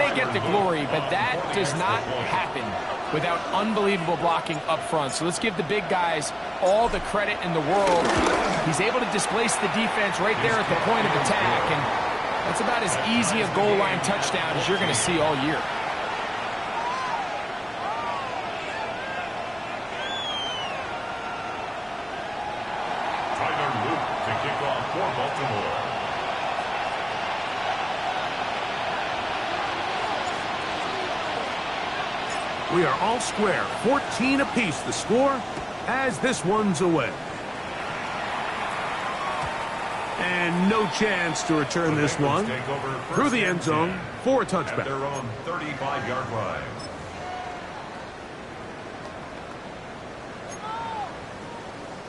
may get the glory, but that does not happen without unbelievable blocking up front. So let's give the big guys all the credit in the world. He's able to displace the defense right there at the point of attack, and that's about as easy a goal line touchdown as you're going to see all year. To kick off for Baltimore. We are all square, 14 apiece the score as this one's away. And no chance to return this one through the end zone for a touchback. At their own 35-yard line.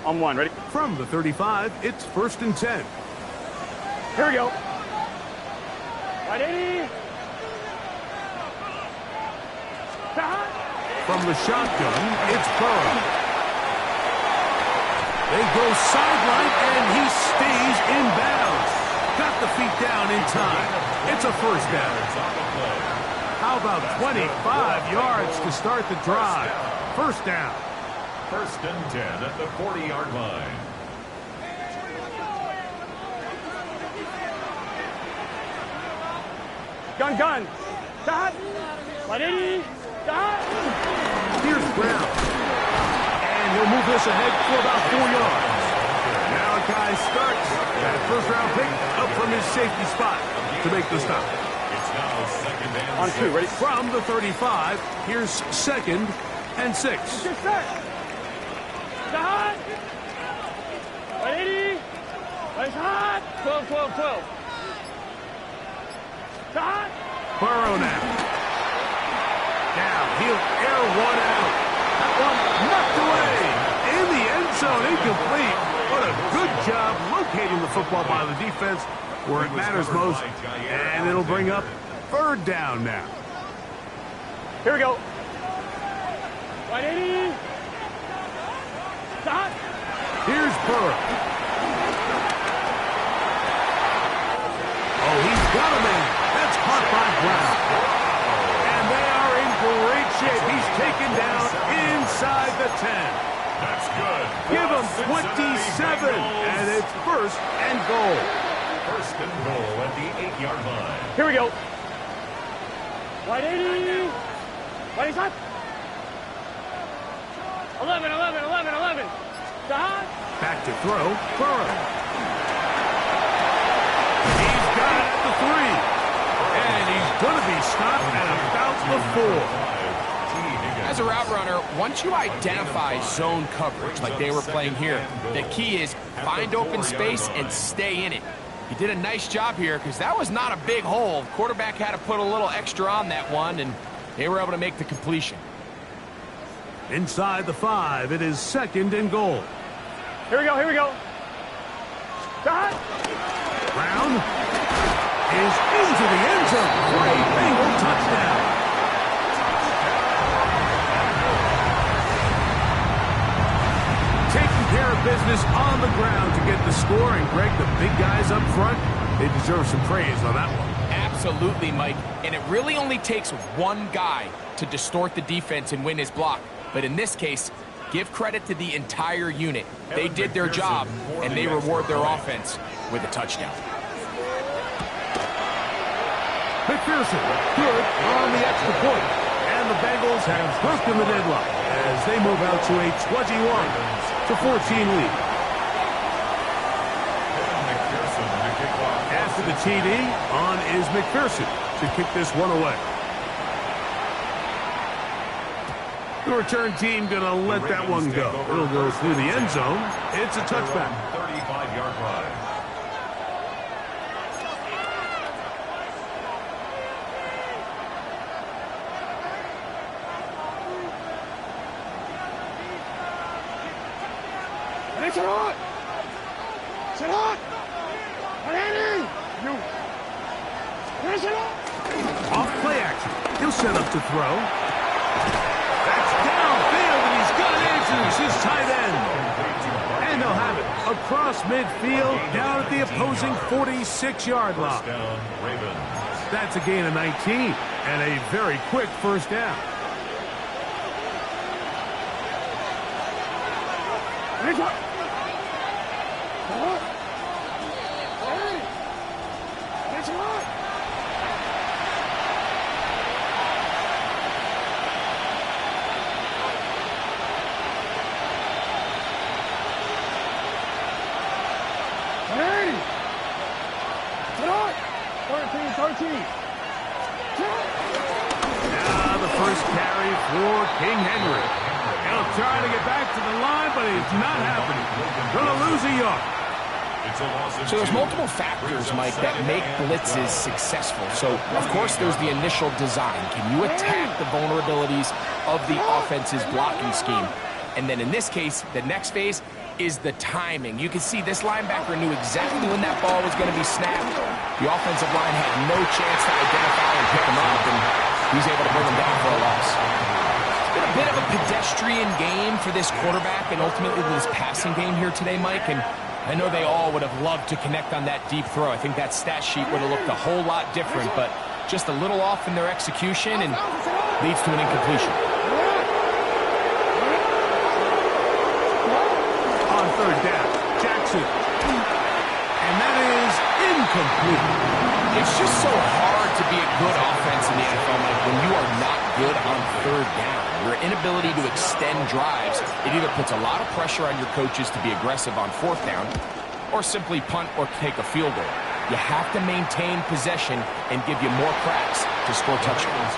On one, ready? From the 35, it's 1st and 10. Here we go. Ready? From the shotgun, it's Burrow. They go sideline, and he stays in bounds. Got the feet down in time. It's a first down. How about 25 yards to start the drive? First down. 1st and 10 at the 40-yard line. Gun. Stop. Ready? Stop. Here's Brown. And he'll move this ahead for about 4 yards. Now a guy starts that first-round pick up from his safety spot to make the stop. It's now 2nd and On 2, ready? From the 35, here's 2nd and 6. Get set. Stop. Ready? Let's hot. 12. Stop. Burrow now. Now he'll air one out. That one knocked away. In the end zone, incomplete. What a good job locating the football by the defense where it matters most. And it'll bring up 3rd down now. Here we go. 180. Stop. Here's Burrow. Oh, he's got a man. That's caught by Brown. And they are in great shape. He's taken down inside the 10. That's good. Give him 27, and it's 1st and goal. 1st and goal at the 8-yard line. Here we go. 180. Ready, stop. 11. Stop. Back to throw. Burrow. He's got it at the 3. And he's going to be stopped at about the 4. As a route runner, once you identify zone coverage like they were playing here, the key is find open space and stay in it. He did a nice job here because that was not a big hole. Quarterback had to put a little extra on that one, and they were able to make the completion. Inside the 5, it is 2nd and goal. Here we go. Stop. Brown is into the end zone for a Bengal touchdown. Taking care of business on the ground to get the score. And, Greg, the big guys up front, they deserve some praise on that one. Absolutely, Mike. And it really only takes one guy to distort the defense and win his block. But in this case, give credit to the entire unit. They did their job, and they reward their offense with a touchdown. McPherson, good on the extra point. And the Bengals have broken the deadlock as they move out to a 21-14 lead. After the TD, on is McPherson to kick this one away. The return team going to let that one go. It'll go through the end zone. It's a touchback. 35-yard line. Sit on! Off play action. He'll set up to throw. That's downfield, and he's got answers, his tight end. And they'll have it across midfield, down at the opposing 46-yard line. First down, Ravens. That's a gain of 19 and a very quick first down. Now the first carry for King Henry. He'll try to get back to the line, but it's not happening. Going to lose a yard. So there's multiple factors, Mike, that make blitzes successful. So, of course, there's the initial design. Can you attack the vulnerabilities of the offense's blocking scheme? And then in this case, the next phase is the timing. You can see this linebacker knew exactly when that ball was going to be snapped. The offensive line had no chance to identify and pick him up, and he's able to bring him down for a loss. It's been a bit of a pedestrian game for this quarterback and ultimately this passing game here today, Mike, and I know they all would have loved to connect on that deep throw. I think that stat sheet would have looked a whole lot different, but just a little off in their execution and leads to an incompletion. On third down, Jackson. And that is incomplete. It's just so hard to be a good offense in the NFL, Mike, when you are not good on third down. Your inability to extend drives, it either puts a lot of pressure on your coaches to be aggressive on fourth down or simply punt or take a field goal. You have to maintain possession and give you more cracks to score touchdowns.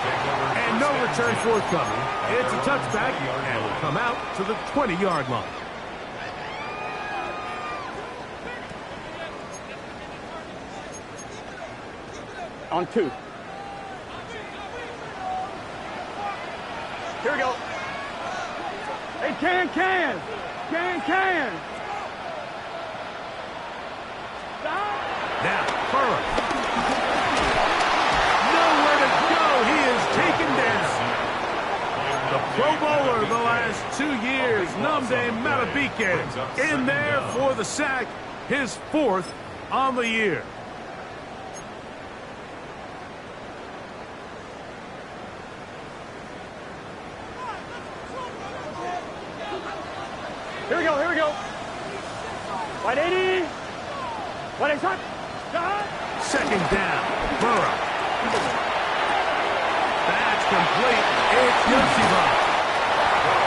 And no return forthcoming. It's a touchback and will come out to the 20-yard line. On 2. Here we go. Hey, can. Now, Burrow. Nowhere to go. He is taken down. The Pro Bowler the last 2 years, Nnamdi Madubuike, in there for the sack, his 4th on the year. Here we go. Wide 80. Wide 80. Second down, Burrow. That's complete. It's Yoshiba.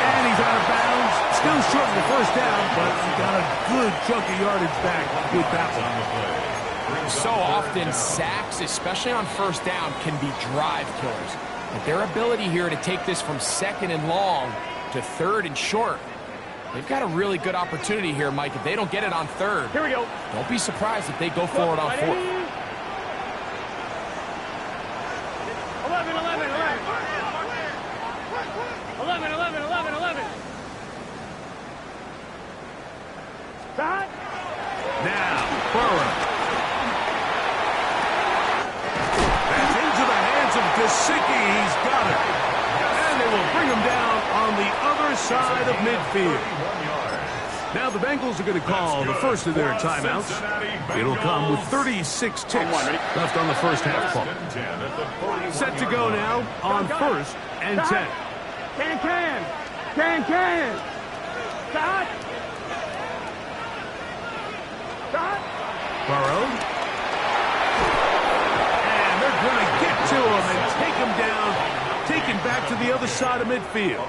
And he's out of bounds. Still short of the first down, but he got a good chunk of yardage back with that one. So often, sacks, especially on first down, can be drive killers. But their ability here to take this from second and long to third and short, they've got a really good opportunity here, Mike. If they don't get it on third, here we go. Don't be surprised if they go forward on fourth. 11. 11. Now, Burrow. That's into the hands of Gesicki. He's got it. And they will bring him down on the other side of midfield. Now the Bengals are going to call the first of their timeouts. It'll come with 36 ticks left on the first half clock. Set to go now on 1st and 10. Can. Burrow. And they're going to get to him and take him down, taken back to the other side of midfield.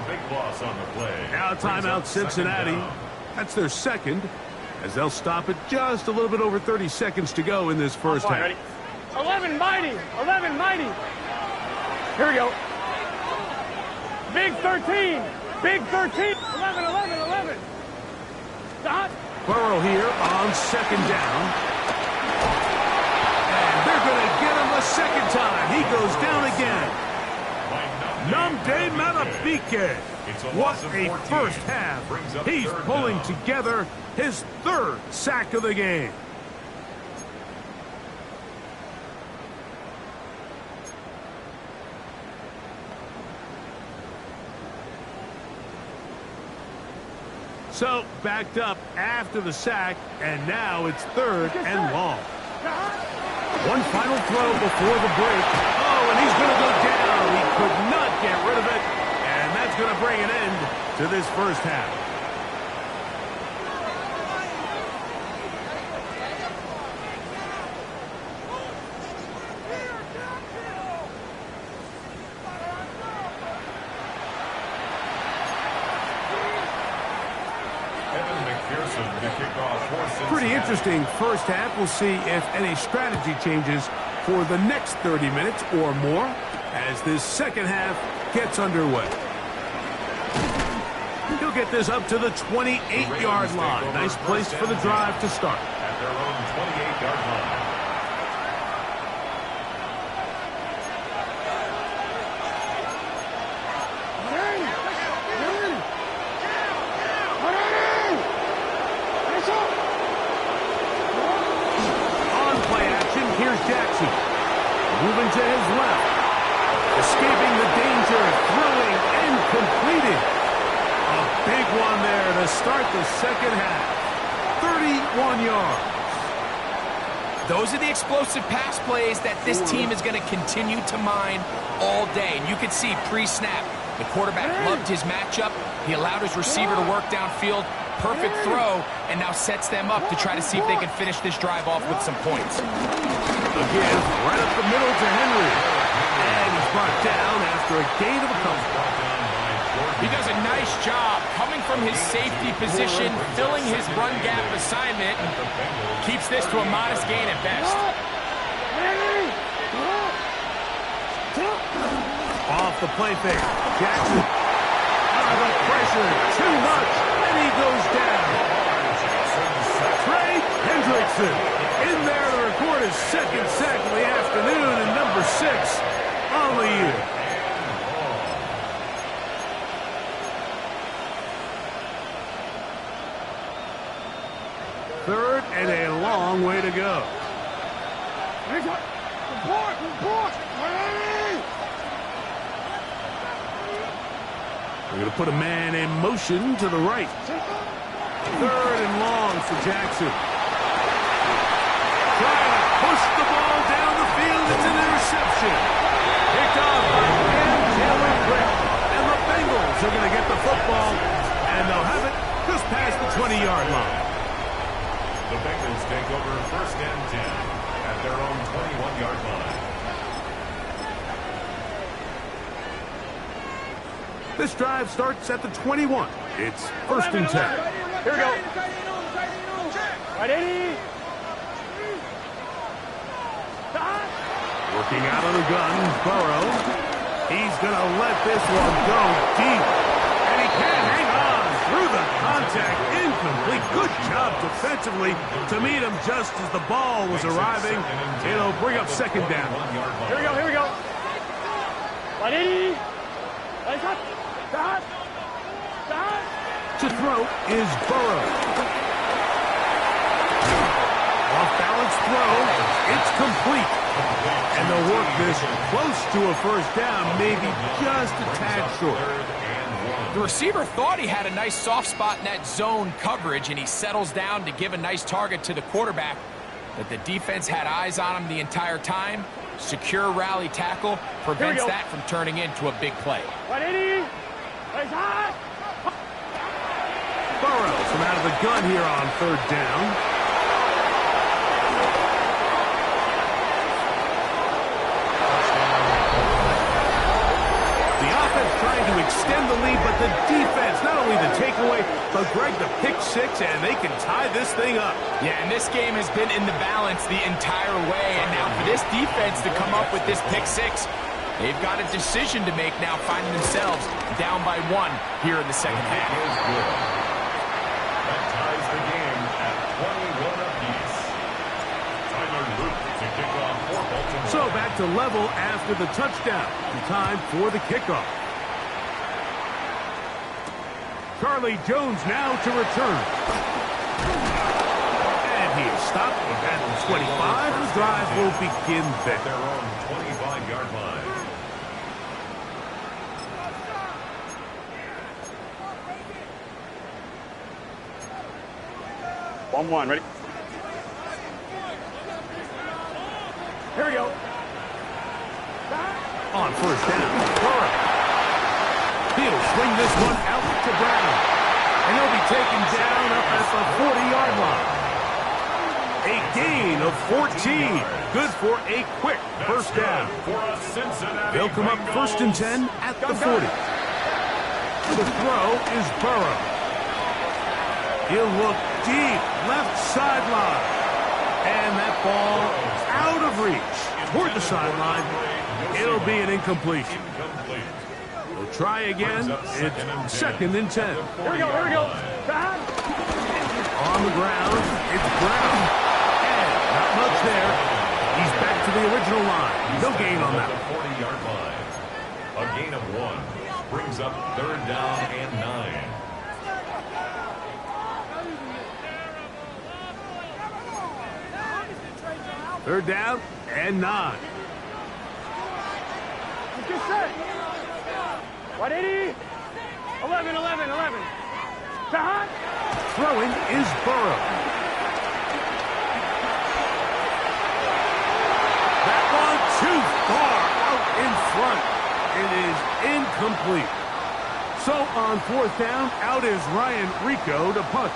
Now timeout Cincinnati. That's their second, as they'll stop it just a little bit over 30 seconds to go in this first half. 11 mighty. Here we go. Big 13. 11. Stop. Burrow here on second down. And they're going to get him a second time. He goes down again. Nnamdi Madubuike. What a first half. He's pulling together his 3rd sack of the game. So, backed up after the sack, and now it's 3rd and long. One final throw before the break. Oh, and he's going to go down. He could not get rid of it. And that's going to bring an end to this first half. Pretty interesting first half. We'll see if any strategy changes for the next 30 minutes or more as this second half gets underway. He'll get this up to the 28-yard line. Nice place for the drive to start. At their own 28-yard line. Moving to his left. Escaping the danger. Throwing and completing. A big one there to start the second half. 31 yards. Those are the explosive pass plays that this team is going to continue to mine all day. And you can see pre-snap, the quarterback loved his matchup. He allowed his receiver to work downfield. Perfect throw, and now sets them up to try to see if they can finish this drive off with some points. Again, right up the middle to Henry. And he's brought down after a gain of a couple. He does a nice job coming from his safety position, filling his run gap assignment. Keeps this to a modest gain at best. Off the play fake. Jackson. The pressure. Too much. And he goes down. Trey Hendrickson in there to record his second sack of the afternoon and number 6 on the year. Third and a long way to go. We're going to put a man in motion to the right. Third and long for Jackson. Trying to push the ball down the field. It's an interception. Picked off by Taylor Britt. And the Bengals are going to get the football. And they'll have it just past the 20-yard line. The Bengals take over first and 10 at their own 21-yard line. This drive starts at the 21. It's first and 10. Here we go. Right, 80. Working out of the gun, Burrow. He's going to let this one go deep. And he can't hang on through the contact. Incomplete. Good job defensively to meet him just as the ball was arriving. It'll bring up second down. Here we go, here we go. Right, 80. Right, cut. To throw is Burrow. Off-balance throw. It's complete. And they'll work this close to a first down, maybe just a tad short. The receiver thought he had a nice soft spot in that zone coverage, and he settles down to give a nice target to the quarterback. But the defense had eyes on him the entire time. Secure rally tackle prevents that from turning into a big play. 180. Right, hot. Burrows from out of the gun here on third down. The offense trying to extend the lead, but the defense, not only the takeaway, but Greg, the pick six, and they can tie this thing up. Yeah, and this game has been in the balance the entire way, and now for this defense to come up with this pick six, they've got a decision to make now, finding themselves down by 1 here in the second half. That ties the game at 21 apiece. Tyler Luke to kick off for Baltimore. So back to level after the touchdown. Time for the kickoff. Charlie Jones now to return. And he is stopped at the 25. The drive will begin there. Their own 25-yard line. One, ready? first down. Burrow. He'll swing this one out to Brown. And he'll be taken down up at the 40-yard line. A gain of 14. Good for a quick first down. They'll come up 1st and 10 at the 40. The throw is Burrow. He'll look deep, left sideline. And that ball out of reach toward the sideline. It'll be an incompletion. We'll try again. It's 2nd and 10. Here we go, here we go. On the ground, it's Brown. And not much there. He's back to the original line. No gain on that. 40-yard line. A gain of 1 brings up 3rd down and 9. Third down and 9. Get set. 180. 11, 11, 11. Hot. Throwing is Burrow. That one too far out in front. It is incomplete. So on 4th down, out is Ryan Rico to punt.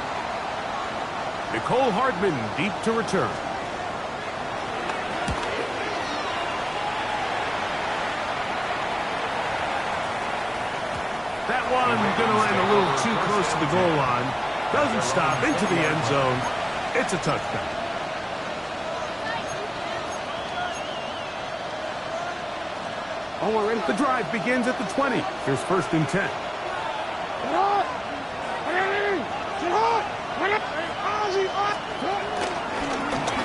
Nicole Hardman deep to return. That one going to land a little too close to the goal line. Doesn't stop into the end zone. It's a touchdown. The drive begins at the 20. Here's 1st and 10.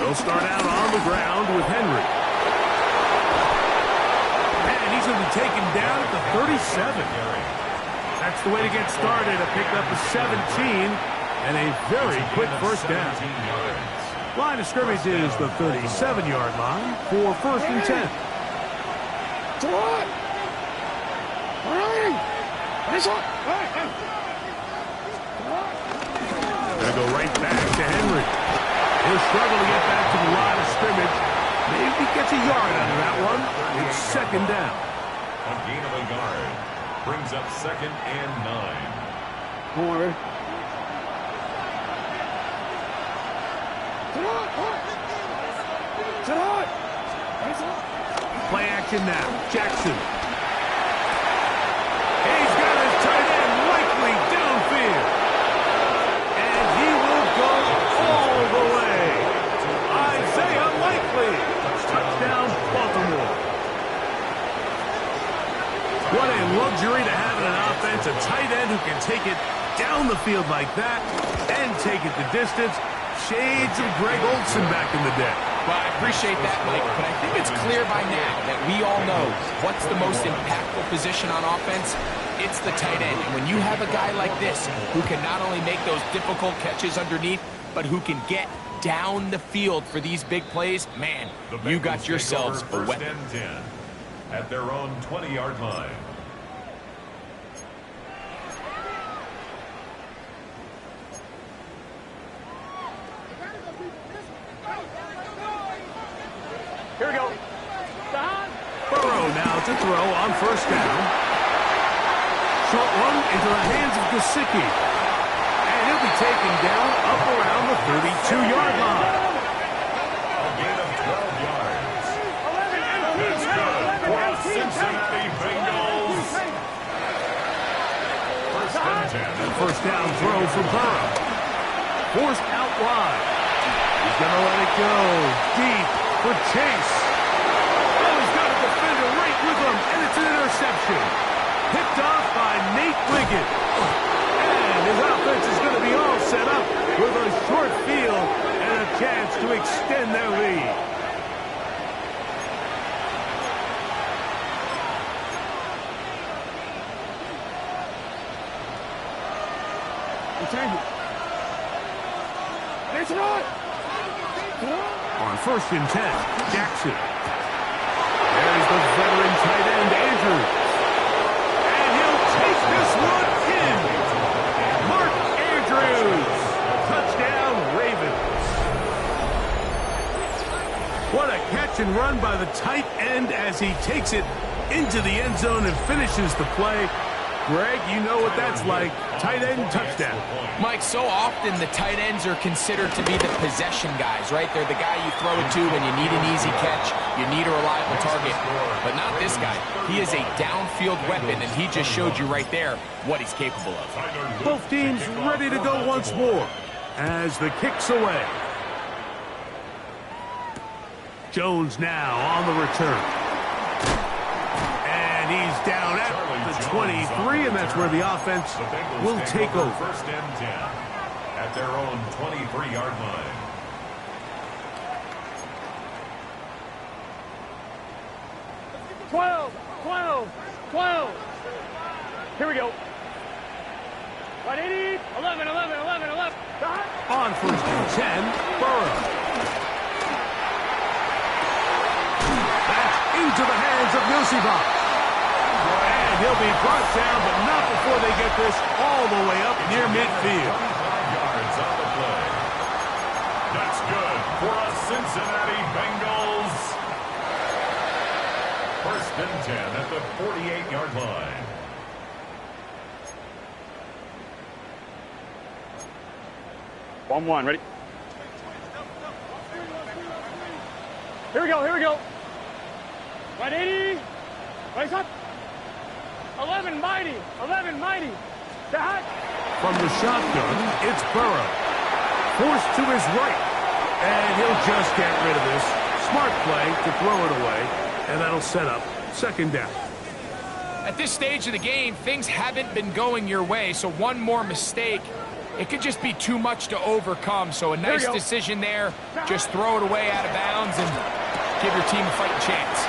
They'll start out on the ground with Henry. And he's going to be taken down at the 37. That's the way to get started. A pickup of 17 and a very quick first down. Line of scrimmage is the 37-yard line for 1st and 10. Gonna go right back to Henry. He'll struggle to get back to the line of scrimmage. Maybe gets a yard out of that one. It's 2nd down. A gain of a yard brings up 2nd and 9. Play action now. Jackson. He's got his tight end likely downfield. And he will go all the way. Isaiah Likely. Touchdown, Baltimore. What a luxury to have in an offense. A tight end who can take it down the field like that and take it the distance. Shades of Greg Olsen back in the day. Well, I appreciate that, Mike, but I think it's clear by now that we all know what's the most impactful position on offense. It's the tight end. And when you have a guy like this who can not only make those difficult catches underneath, but who can get down the field for these big plays, man, you got yourselves a weapon. 1st and 10 at their own 20-yard line. Here we go. Burrow now to throw on 1st down. Short one into the hands of Gesicki. And he'll be taken down up around the 32-yard line. A gain of 12 yards. That's good for the Cincinnati Bengals. 1st and 10. And 1st down throw for Burrow. Forced out wide. He's going to let it go deep for Chase. Oh, he's got a defender right with him, and it's an interception. Picked off by Nate Wiggins. And his offense is going to be all set up with a short field and a chance to extend their lead. On 1st and 10, Jackson. There's the veteran tight end, Andrews. And he'll take this one in. Mark Andrews. Touchdown, Ravens. What a catch and run by the tight end as he takes it into the end zone and finishes the play. Greg, you know what that's like. Tight end touchdown. Mike, so often the tight ends are considered to be the possession guys, right? They're the guy you throw it to when you need an easy catch, you need a reliable target. But not this guy. He is a downfield weapon, and he just showed you right there what he's capable of. Both teams ready to go once more as the kick's away. Jones now on the return. And he's down at the 23, and that's where the offense will take over. First and 10 at their own 23-yard line. Twelve. Here we go. 180, 11. On first and 10, Burrow. That's into the hands of Yosibach. And he'll be brought down, but not before they get this all the way up near midfield. 25 yards on the play. That's good for a Cincinnati Bengals. First and 10 at the 48-yard line. One, ready? Here we go. 180. Raise up. 11 mighty. Back. From the shotgun, it's Burrow. Forced to his right. And he'll just get rid of this. Smart play to throw it away. And that'll set up second down. At this stage of the game, things haven't been going your way, so one more mistake, it could just be too much to overcome. So a nice decision there. Just throw it away out of bounds and give your team a fighting chance.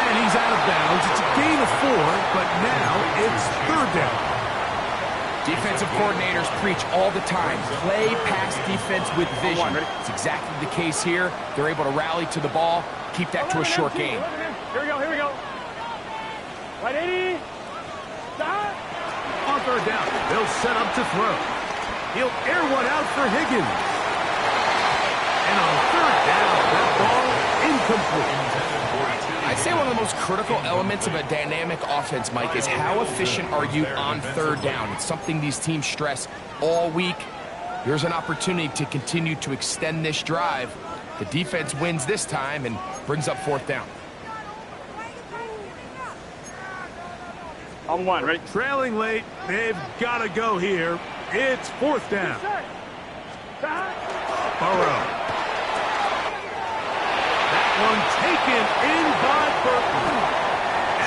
And he's out of bounds. It's a gain of 4, but now it's third down. Defensive coordinators preach all the time. Play pass defense with vision. It's exactly the case here. They're able to rally to the ball, keep that to a short game. Here we go. 180. On third down, they'll set up to throw. He'll air one out for Higgins. And on third down, that ball incomplete. I'd say one of the most critical elements of a dynamic offense, Mike, is how efficient are you on third down. It's something these teams stress all week. Here's an opportunity to continue to extend this drive. The defense wins this time and brings up fourth down. On one, ready? Trailing late, they've got to go here. It's fourth down. Burrow. That one taken in by Burton.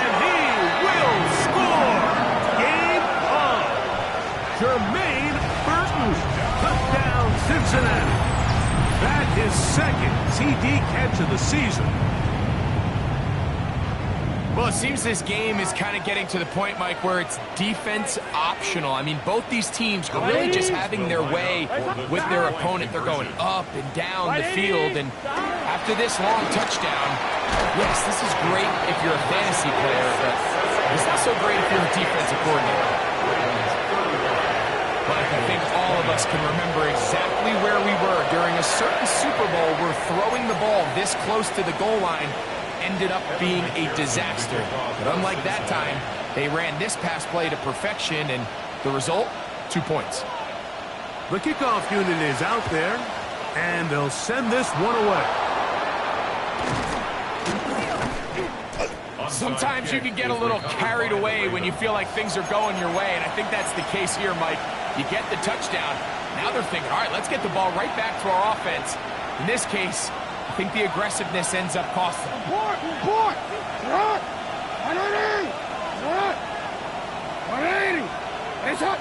And he will score. Game on. Jermaine Burton. Touchdown, Cincinnati. That is second TD catch of the season. Well, it seems this game is kind of getting to the point, Mike, where it's defense optional. I mean, both these teams are really just having their way with their opponent. They're going up and down the field, and after this long touchdown, yes, this is great if you're a fantasy player, but it's not so great if you're a defensive coordinator. But I think all of us can remember exactly where we were during a certain Super Bowl where throwing the ball this close to the goal line ended up being a disaster. But unlike that time, they ran this pass play to perfection, and the result, 2 points. The kickoff unit is out there, and they'll send this one away. Sometimes you can get a little carried away when you feel like things are going your way, and I think that's the case here, Mike. You get the touchdown. Now they're thinking, all right, let's get the ball right back to our offense. In this case, I think the aggressiveness ends up costing them. 180. It's up.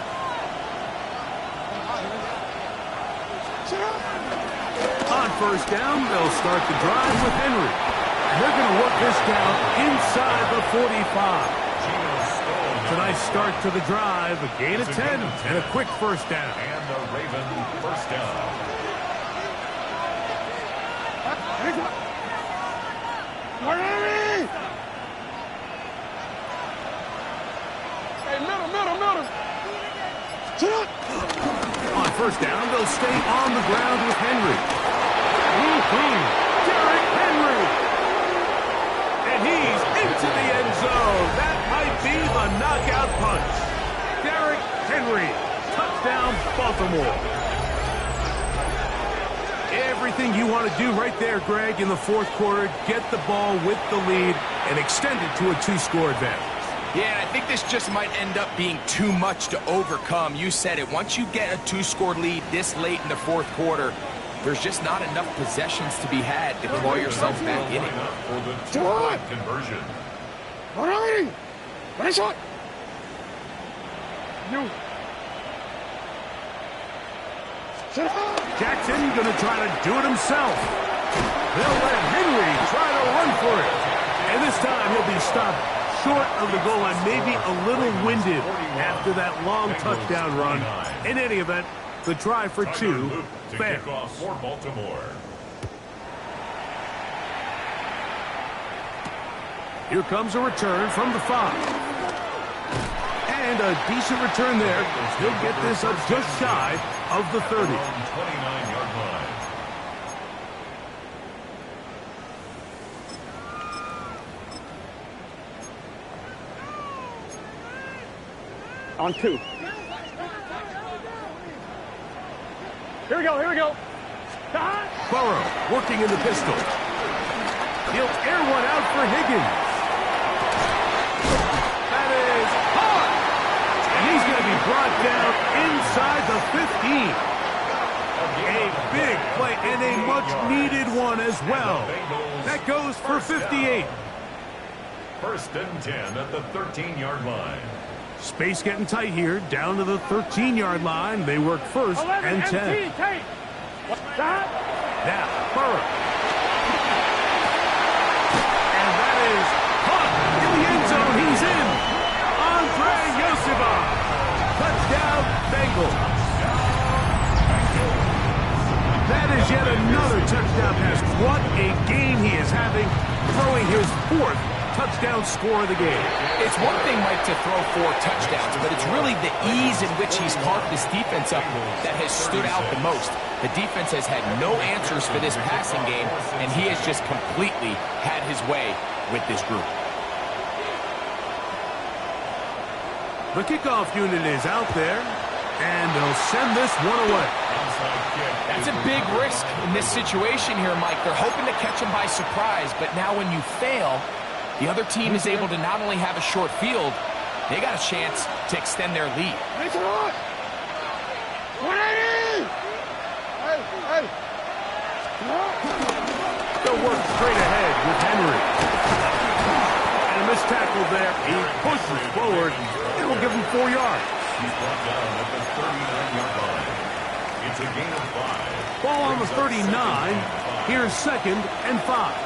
On first down, they'll start the drive with Henry. And they're going to work this down inside the 45. It's a nice start to the drive, a gain of 10, and a quick first down. And the Raven first down. On first down, they'll stay on the ground with Henry. Derrick Henry. And he's into the end zone. Henry. Touchdown, Baltimore. Everything you want to do right there, Greg, in the fourth quarter. Get the ball with the lead and extend it to a 2-score advantage. Yeah, and I think this just might end up being too much to overcome. You said it. Once you get a 2-score lead this late in the fourth quarter, there's just not enough possessions to be had to claw yourself back in it. For the two-point conversion. Jackson going to try to do it himself. They'll let Henry try to run for it. And this time he'll be stopped short of the goal line, maybe a little winded after that long touchdown run. In any event, the try for two fails. For Baltimore. Here comes a return from the 5. And a decent return there. He'll get this up just shy of the 30. 29-yard line. On 2. Here we go, here we go. Burrow working in the pistol. He'll air one out for Higgins. That is hot. And he's going to be brought down inside the 15. A big play and a much-needed one as well. That goes for 58. First and 10 at the 13-yard line. Space getting tight here, down to the 13-yard line. They work first and 10. Now, Burrow. And that is caught in the end zone. He's in. Andre Yosibov. Touchdown, Bengals. That is yet another touchdown pass. What a game he is having, throwing his 4th touchdown score of the game. It's one thing, Mike, to throw 4 touchdowns, but it's really the ease in which he's carved this defense up that has stood out the most. The defense has had no answers for this passing game, and he has just completely had his way with this group. The kickoff unit is out there, and they'll send this one away. That's a big risk in this situation here, Mike. They're hoping to catch him by surprise, but now when you fail, the other team is able to not only have a short field, they got a chance to extend their lead. They'll work straight ahead with Henry. And a missed tackle there. He pushes forward. It will give him 4 yards. He's brought down at the 39-yard line. It's a gain of 5. Ball on the 39. Here's 2nd and 5.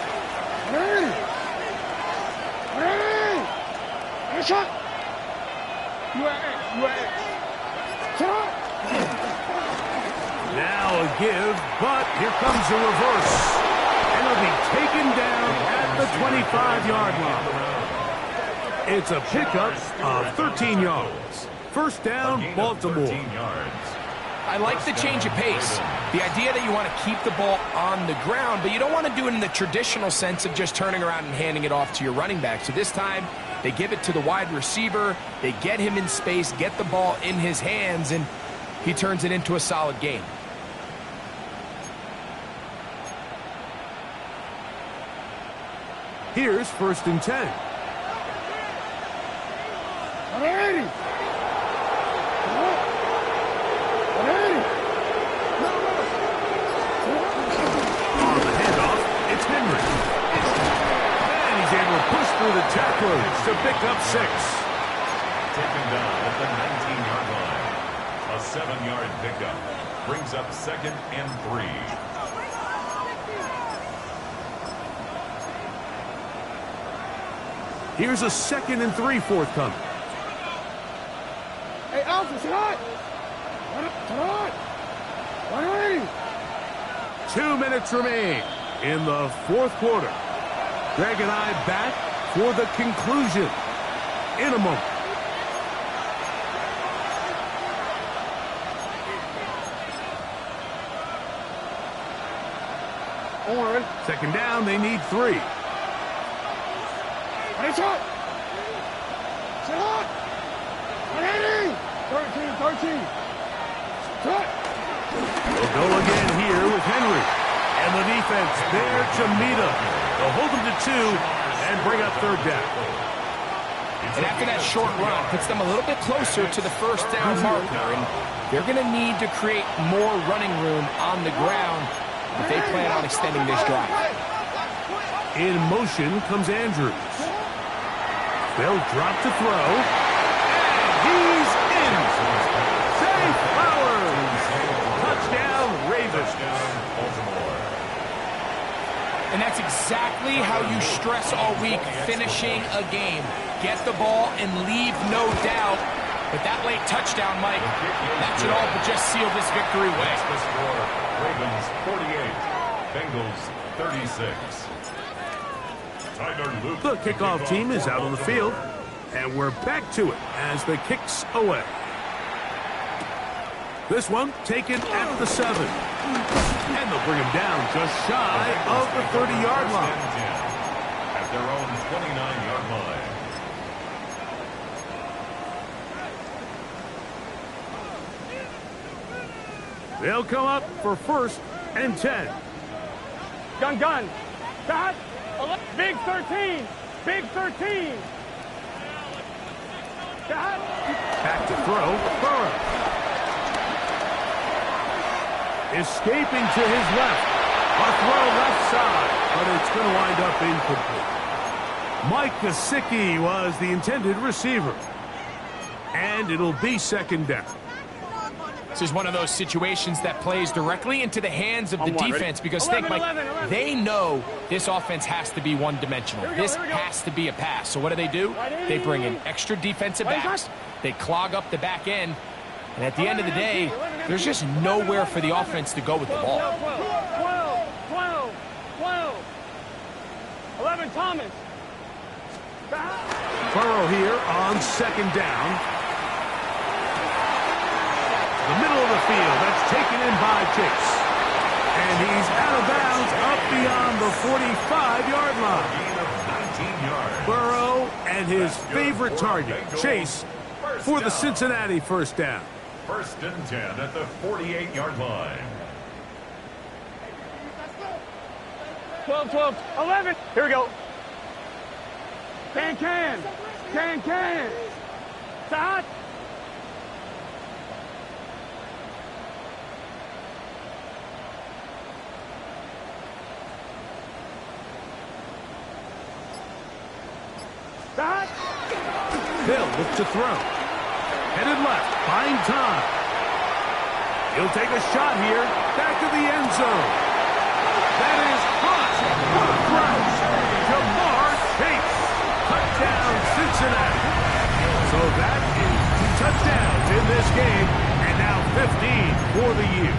Now a give, but here comes a reverse. And he'll be taken down at the 25-yard line. It's a pickup of 13 yards. First down, Baltimore. I like the change of pace. The idea that you want to keep the ball on the ground, but you don't want to do it in the traditional sense of just turning around and handing it off to your running back. So this time, they give it to the wide receiver. They get him in space, get the ball in his hands, and he turns it into a solid game. Here's 1st and 10. On the handoff, it's Henry. And he's able to push through the tacklers to pick up 6. Taken down at the 19-yard line. A 7-yard pickup. Brings up 2nd and 3. Here's a 2nd and 3 forthcoming. Hey, Alpha, sit on! 2 minutes remain in the fourth quarter. Greg and I back for the conclusion in a moment. Second down, they need 3. They'll go again here with Henry. And the defense there to meet him. They'll hold him to 2 and bring up third down. And after that short run, puts them a little bit closer to the first down marker. And they're going to need to create more running room on the ground if they plan on extending this drive. In motion comes Andrews. They'll drop to throw. And he's in. Safe Flowers. Touchdown, Ravens. And that's exactly how you stress all week finishing a game. Get the ball and leave no doubt. But that late touchdown, Mike, that should all but just seal this victory away. The score, Ravens 48, Bengals 36. The kickoff team is out on the field, and we're back to it as the kick's away. This one taken at the 7. And they'll bring him down just shy of the 30-yard line. At their own 29-yard line. They'll come up for 1st and 10. Gun. Dot. Big 13. Big 13. Dot. Back to throw, Burrow. Escaping to his left. A throw left side, but it's going to wind up incomplete. Mike Gesicki was the intended receiver. And it'll be 2nd down. This is one of those situations that plays directly into the hands of the defense because 11, think, Mike, 11. they know this offense has to be one-dimensional. This has to be a pass. So what do? They bring in extra defensive backs. They clog up the back end. And at the end of the day, there's just nowhere for the offense to go with the ball. 12. 11, Thomas. Burrow here on 2nd down. The middle of the field, that's taken in by Chase. And he's out of bounds up beyond the 45-yard line. Gain of 19 yards. Burrow and his favorite target, Chase, for the Cincinnati 1st down. 1st and 10 at the 48-yard line. 12. 11. Here we go. Can. Dot. Dot. Hill look to throw. Headed left, buying time. He'll take a shot here. Back to the end zone. That is caught. What a crouch. Jamar Chase. Touchdown, Cincinnati. So that is 2 touchdowns in this game, and now 15 for the year.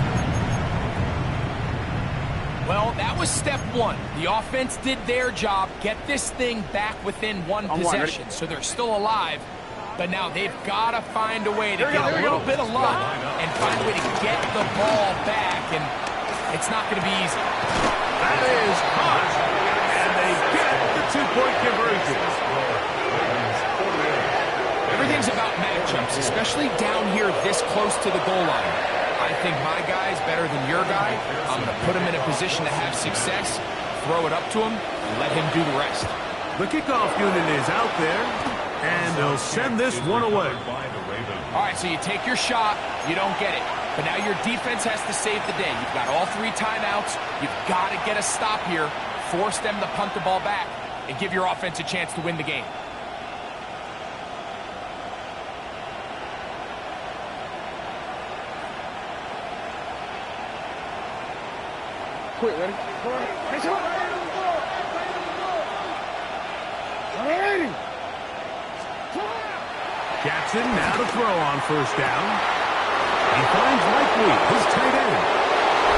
Well, that was step 1. The offense did their job, get this thing back within one possession. So they're still alive. But now they've got to find a way to get a little bit of luck and find a way to get the ball back. And it's not going to be easy. That is caught. And they get the 2-point conversion. Everything's about matchups, especially down here this close to the goal line. I think my guy's better than your guy. I'm going to put him in a position to have success, throw it up to him, and let him do the rest. The kickoff unit is out there, and they'll send this one away. All right, so you take your shot, you don't get it. But now your defense has to save the day. You've got all 3 timeouts. You've got to get a stop here, force them to punt the ball back, and give your offense a chance to win the game. Quick, ready? Jackson now to throw on 1st down. He finds Likely, his tight end.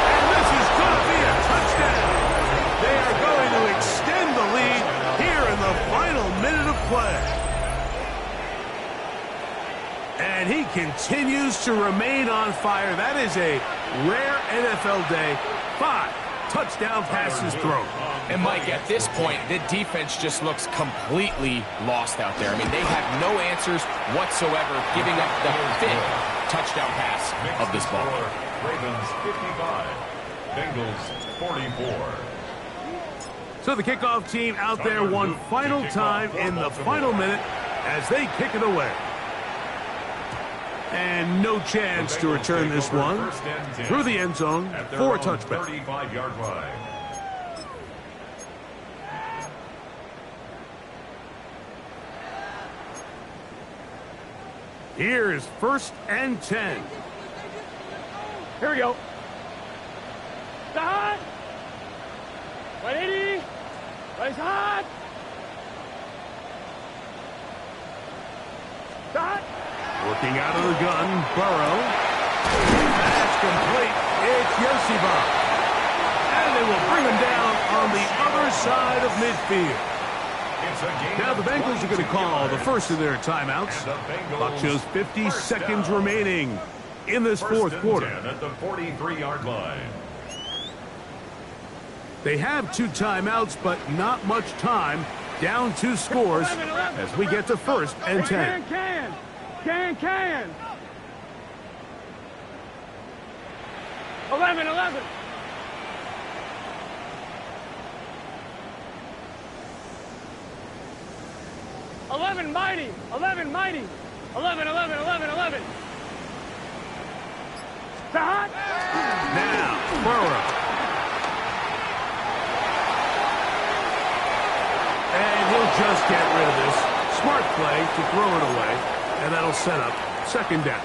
And this is going to be a touchdown. They are going to extend the lead here in the final minute of play. And he continues to remain on fire. That is a rare NFL day. 5 touchdown passes thrown. And Mike, at this point, the defense just looks completely lost out there. I mean, they have no answers whatsoever, giving up the 5th touchdown pass of this ball. Ravens 55, Bengals 44. So the kickoff team out there one final time in the final minute as they kick it away. And no chance to return this one through the end zone for a touchback. 35-yard line. Here is 1st and 10. Here we go. Start. 180. Race hard. Start. Working out of the gun, Burrow. That's complete. It's Yosiba. And they will bring him down on the other side of midfield. Now the Bengals are going to call the first of their timeouts. Clock shows 50 seconds remaining in this fourth quarter. At the 43-yard line. They have 2 timeouts, but not much time. Down 2 scores as we get to 1st and 10. Can. 11. 11 mighty. 11 mighty. 11. Start. Now, Burrow. And he'll just get rid of this. Smart play to throw it away. And that'll set up 2nd down.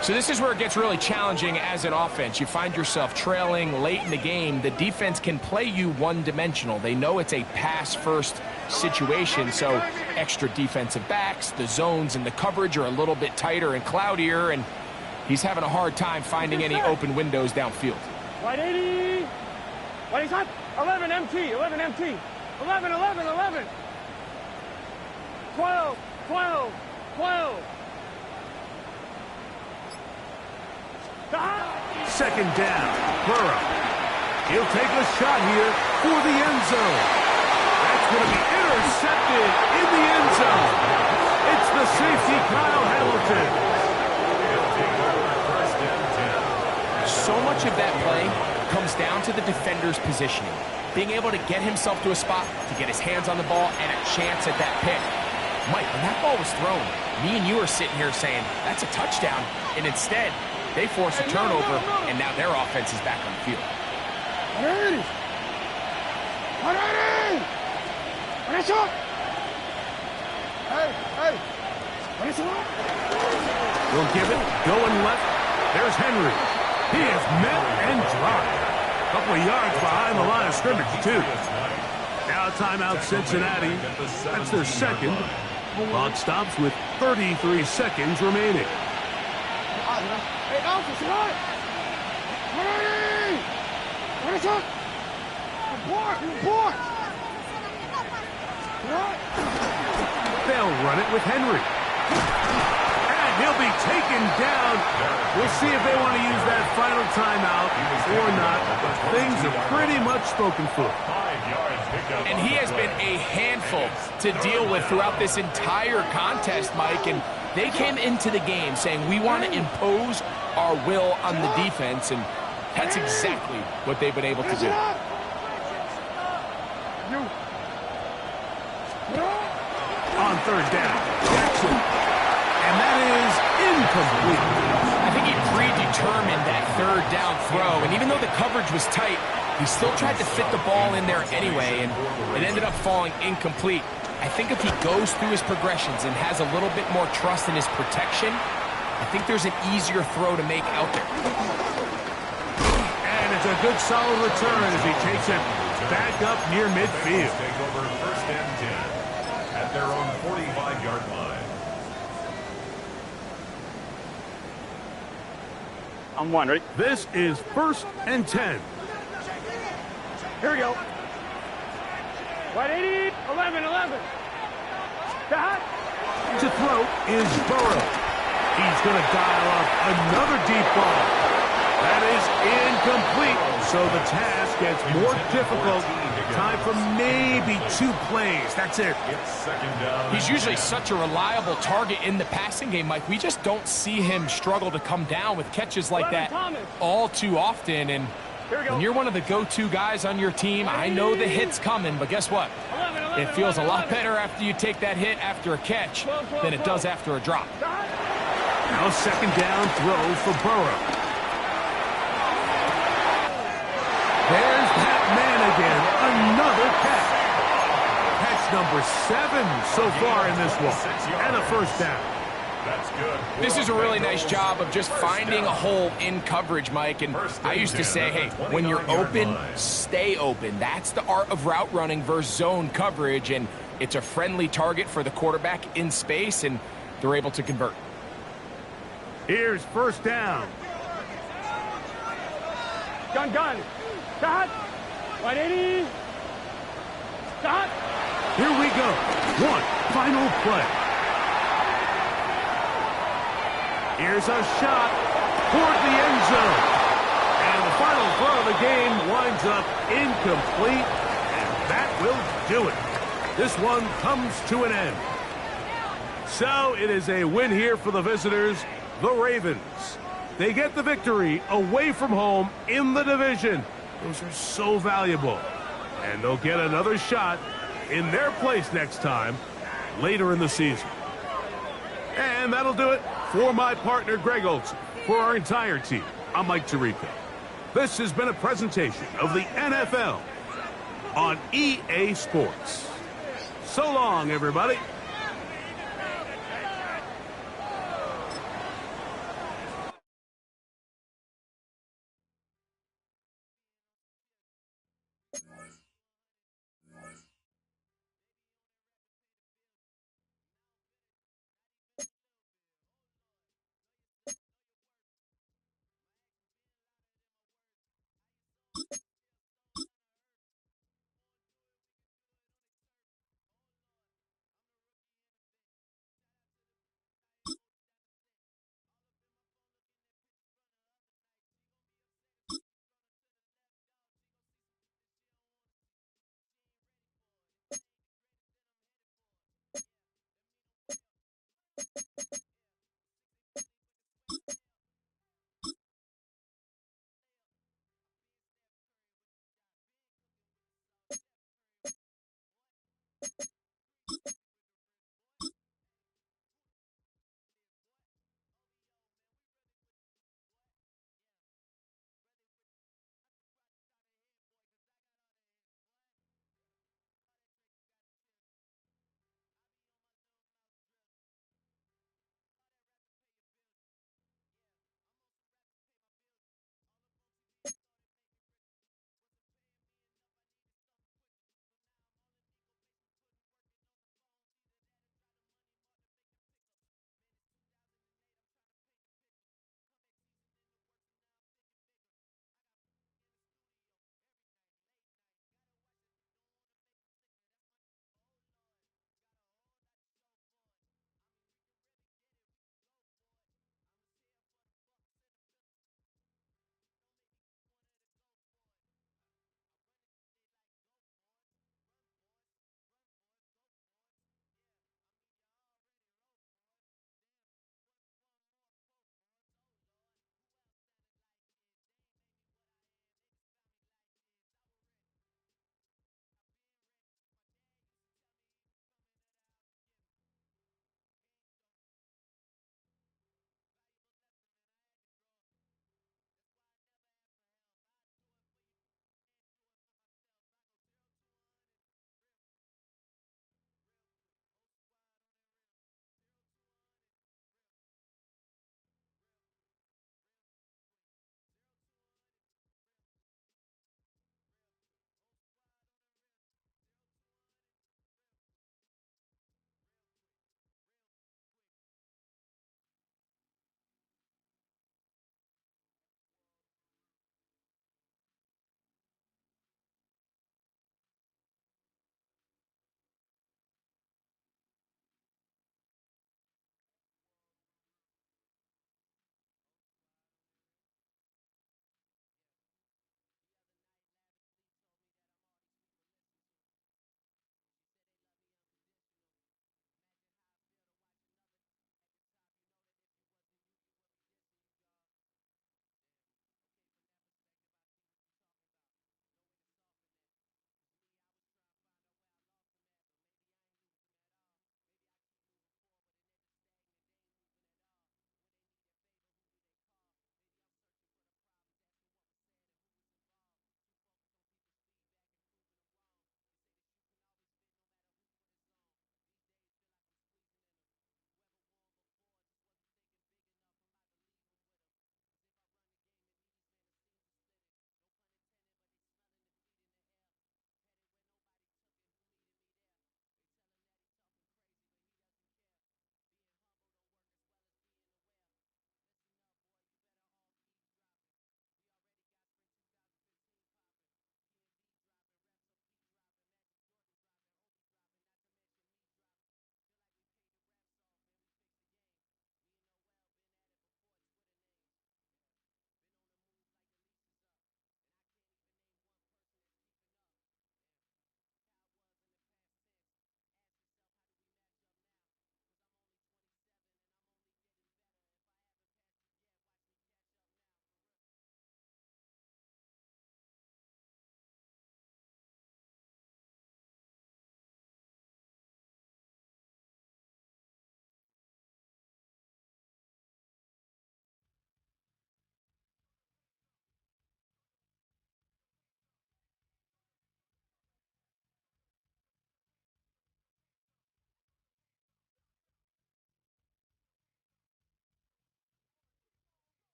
So this is where it gets really challenging as an offense. You find yourself trailing late in the game. The defense can play you one-dimensional. They know it's a pass-first situation, so extra defensive backs, the zones and the coverage are a little bit tighter and cloudier, and he's having a hard time finding any open windows downfield. 180. What is that? 11 MT. 11. 12. 2nd down. Burrow. He'll take a shot here for the end zone. That's going to be intercepted in the end zone. It's the safety, Kyle Hamilton. So much of that play comes down to the defender's positioning. Being able to get himself to a spot, to get his hands on the ball, and a chance at that pick. Mike, when that ball was thrown, me and you are sitting here saying, that's a touchdown. And instead, they force a turnover, and now their offense is back on the field. 180. Hey. We'll give it. Going left. There's Henry. He is met and dropped. A couple of yards behind the line of scrimmage, too. Now timeout Cincinnati. That's their 2nd. Clock stops with 33 seconds remaining. Hey, Alpha, right. 180. What is up? Report. They'll run it with Henry. And he'll be taken down. We'll see if they want to use that final timeout or not. Things are pretty much spoken for. And he has been a handful to deal with throughout this entire contest, Mike. And they came into the game saying, we want to impose our will on the defense. And that's exactly what they've been able to do. On 3rd down, Jackson. And that is incomplete. I think he predetermined that 3rd down throw. And even though the coverage was tight, he still tried to fit the ball in there anyway, and it ended up falling incomplete. I think if he goes through his progressions and has a little bit more trust in his protection, I think there's an easier throw to make out there. And it's a good solid return as he takes it back up near midfield. Take over 1st and 10 at their own 45-yard line. I'm 1, ready? This is 1st and 10. Here we go. 180, 11. Stop. To throw is Burrow. He's going to dial up another deep ball. That is incomplete, so the task gets more difficult Time for maybe 2 plays. That's it. It's second down. He's usually such a reliable target in the passing game, Mike. We just don't see him struggle to come down with catches like that all too often. And when you're one of the go-to guys on your team, I know the hit's coming, but guess what? It feels a lot better after you take that hit after a catch than it does after a drop. Now second down throw for Burrow. There's that man again. Another catch. Catch number 7 so far in this one. And a first down. That's good. This is a really nice job of just finding a hole in coverage, Mike. And I used to say, hey, when you're open, stay open. That's the art of route running versus zone coverage. And it's a friendly target for the quarterback in space, and they're able to convert. Here's first down. Gun. Start. 180. Start. Here we go. One final play. Here's a shot toward the end zone. And the final throw of the game winds up incomplete. And that will do it. This one comes to an end. So it is a win here for the visitors, the Ravens. They get the victory away from home in the division. Those are so valuable. And they'll get another shot in their place next time, later in the season. And that'll do it for my partner, Greg Olson. For our entire team, I'm Mike Tirico. This has been a presentation of the NFL on EA Sports. So long, everybody.